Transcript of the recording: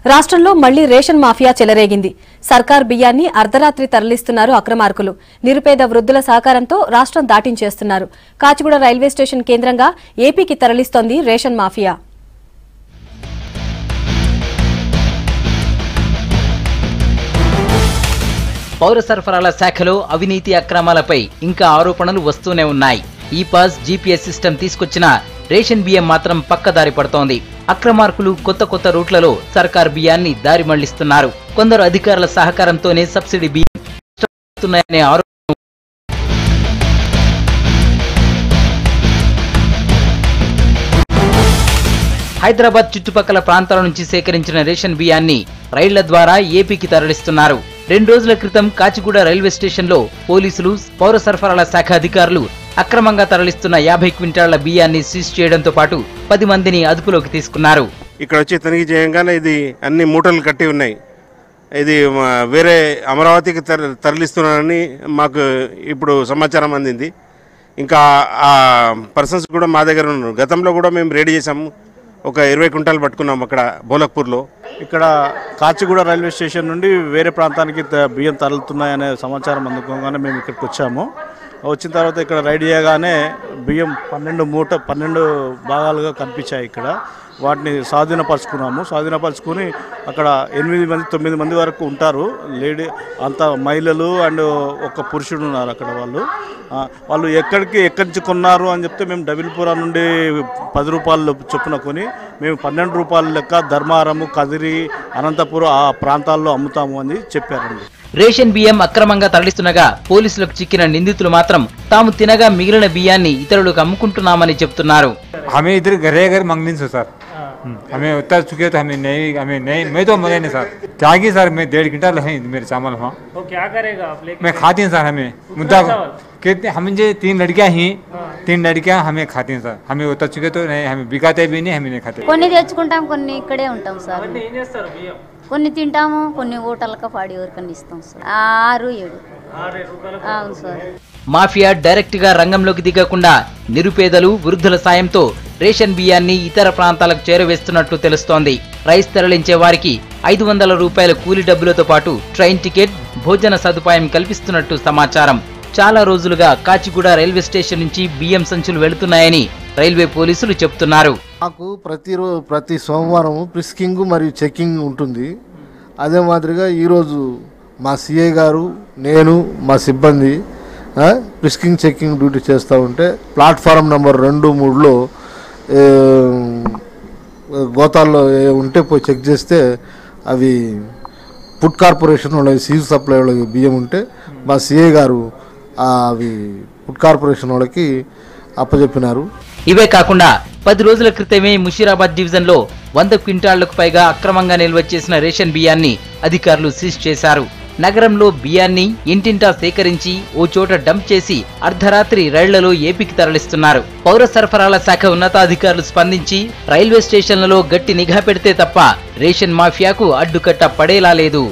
రాష్ట్రంలో మళ్లీ ration mafia చెలరేగింది. సర్కార్ బియ్యాన్ని అర్ధరాత్రి తరలిస్తున్నారు అక్రమార్కులు. నిరుపేద వృద్ధుల సహకారంతో రాష్ట్రం దాటించేస్తున్నారు. కాచిగూడ రైల్వే స్టేషన్ కేంద్రంగా ఏపీకి తరలిస్తోంది రేషన్ మాఫియా. పౌర సరఫరాల శాఖలో అవినీతి అక్రమాలపై ఇంకా ఆరోపణలు వస్తూనే ఉన్నాయి. ఈ పాస్ జీపీఎస్ సిస్టమ్ తీసుకొచ్చిన రేషన్ బియ్యం మాత్రం పక్కదారి పడుతోంది. అక్రమార్కులు కొత్త రూట్లలో సర్కార్ బియ్యాన్ని దారి మళ్లిస్తున్నారు. కొందరు అధికారుల సహకారంతోనే సబ్సిడీ బియ్యం ఆరోపణ. హైదరాబాద్ చుట్టుపక్కల ప్రాంతాల నుంచి సేకరించిన రేషన్ బియ్యాన్ని రైళ్ల ద్వారా ఏపీకి తరలిస్తున్నారు. 2 రోజుల క్రితం కాచిగూడ రైల్వే స్టేషన్లో పోలీసులు, పౌర సరఫరాల శాఖ అధికారులు అక్రమంగా తరలిస్తున్న 50 క్వింటాళ్ల బియ్యాన్ని సీజ్ చేయడంతో పాటు 10 మందిని అదుపులోకి తీసుకున్నారు. ఇక్కడ వచ్చి తనిఖీ చేయగానే ఇది అన్ని మూటలు కట్టి ఉన్నాయి. ఇది వేరే అమరావతికి తరలిస్తున్నారని మాకు ఇప్పుడు సమాచారం అందింది. ఇంకా ఆ పర్సన్స్ కూడా మా దగ్గర ఉన్నారు. గతంలో కూడా మేము రెడీ చేసాము. ఒక 20 క్వింటాలు పట్టుకున్నాం అక్కడ బోలక్పూర్లో. ఇక్కడ కాచిగూడ రైల్వే స్టేషన్ నుండి వేరే ప్రాంతానికి బియ్యం తరలుతున్నాయనే సమాచారం అందుకోగానే మేము ఇక్కడికి వచ్చాము. వచ్చిన తర్వాత ఇక్కడ రైడ్ చేయగానే బియ్యం 12 భాగాలుగా కనిపించాయి. ఇక్కడ వాటిని స్వాధీనపరుచుకుని అక్కడ 9 మంది వరకు ఉంటారు. లేడీ అంతా మహిళలు అండ్ ఒక పురుషుడు ఉన్నారు అక్కడ. వాళ్ళు ఎక్కడి నుంచి కొన్నారు అని చెప్తే మేము డబిల్పురా నుండి 10 రూపాయలు చొప్పున కొని మేము 12 రూపాయల లెక్క ధర్మారము, కదిరి, అనంతపురం ఆ ప్రాంతాల్లో అమ్ముతాము అని చెప్పారండి. రేషన్ బియ్యం అక్రమంగా తరలిస్తుండగా పోలీసులకు చిక్కిన నిందితులు మాత్రం తాము తినగా మిగిలిన బియ్యాన్ని ఇతరులకు అమ్ముకుంటున్నామని చెప్తున్నారు. हमें इधर घरे घर मांगने से सर हमें उतर चुके तो हमें नहीं मैं तो मरे नहीं सर त्यागी सर मैं 1.5 क्विंटल है मेरे चावल वहाँ. तो क्या करेगा आप लेके? मैं खाती हूँ सर. हमें मुद्दा कितने हमें 3 लड़कियाँ ही 3 लड़कियाँ हमें खाती हैं सर. हमें उतर चुके तो नहीं, हमें बिकाते भी नहीं, हमें नहीं खाते. కొన్ని తెచ్చుకుంటాం, కొన్ని ఇక్కడే ఉంటాం సార్. ఏం చేస్తారు బియ్యం? కొన్ని తింటాము, కొన్ని ఓటలక పాడి వరకు ఇస్తాం సార్. 6-7 అవును సార్. మాఫియా డైరెక్ట్ గా రంగంలోకి దిగకుండా నిరుపేదలు, వృద్ధుల సాయంతో రేషన్ బియ్యాన్ని ఇతర ప్రాంతాలకు చేరవేస్తున్నట్లు తెలుస్తోంది. రైస్ తరలించే వారికి 500 రూపాయల కూలీ డబ్బులతో పాటు ట్రైన్ టికెట్, భోజన సదుపాయం కల్పిస్తున్నట్టు సమాచారం. చాలా రోజులుగా కాచిగూడ రైల్వే స్టేషన్ నుంచి బియ్యం సంచులు వెళుతున్నాయని రైల్వే పోలీసులు చెప్తున్నారు. మాకు ప్రతి సోమవారం ప్రిస్కింగ్ మరియు చెకింగ్ ఉంటుంది. అదే మాదిరిగా ఈరోజు మా సిఐ గారు, నేను, మా సిబ్బంది ప్రిస్కింగ్ చెకింగ్ డ్యూటీ చేస్తూ ఉంటే ప్లాట్ఫారం నెంబర్ 2-3లో గోతాల్లో ఉంటే పోయి చెక్ చేస్తే అవి ఫుడ్ కార్పొరేషన్ వాళ్ళకి, సివిల్ సప్లై వాళ్ళకి బియ్యం ఉంటే మా సిఐ గారు అవి ఫుడ్ కార్పొరేషన్ వాళ్ళకి అప్పచెప్పినారు. ఇవే కాకుండా 10 రోజుల క్రితమే ముషీరాబాద్ డివిజన్ లో 100 క్వింటాళ్లకు పైగా అక్రమంగా నిల్వ చేసిన రేషన్ బియ్యాన్ని అధికారులు సీజ్ చేశారు. నగరంలో బియ్యాన్ని ఇంటింటా సేకరించి ఓ చోట డంప్ చేసి అర్ధరాత్రి రైళ్లలో ఏపీకి తరలిస్తున్నారు. పౌర సరఫరాల శాఖ ఉన్నతాధికారులు స్పందించి రైల్వే స్టేషన్లలో గట్టి నిఘా పెడితే తప్ప రేషన్ మాఫియాకు అడ్డుకట్ట పడేలా లేదు.